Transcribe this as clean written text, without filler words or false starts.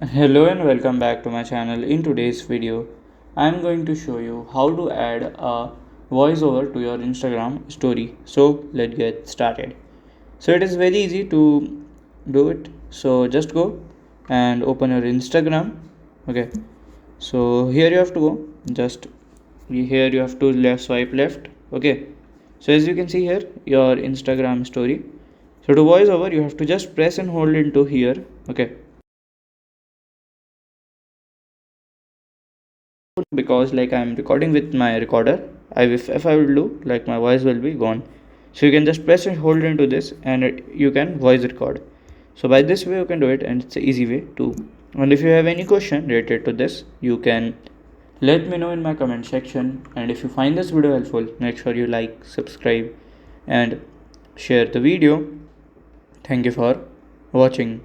Hello and welcome back to my channel. In today's video, I am going to show you how to add a voiceover to your Instagram story. So let's get started. So it is very easy to do it. So just go and open your Instagram. Okay. So here you have to go. Just here you have to swipe left. Okay. So as you can see here, your Instagram story. So to voiceover, you have to just press and hold into here. Okay. Because like I'm recording with my recorder, if I will do like my voice will be gone. So you can just press and hold into this and you can voice record. So by this way you can do it, and it's an easy way too. And if you have any question related to this, you can let me know in my comment section. And if you find this video helpful, make sure you like, subscribe and share the video. Thank you for watching.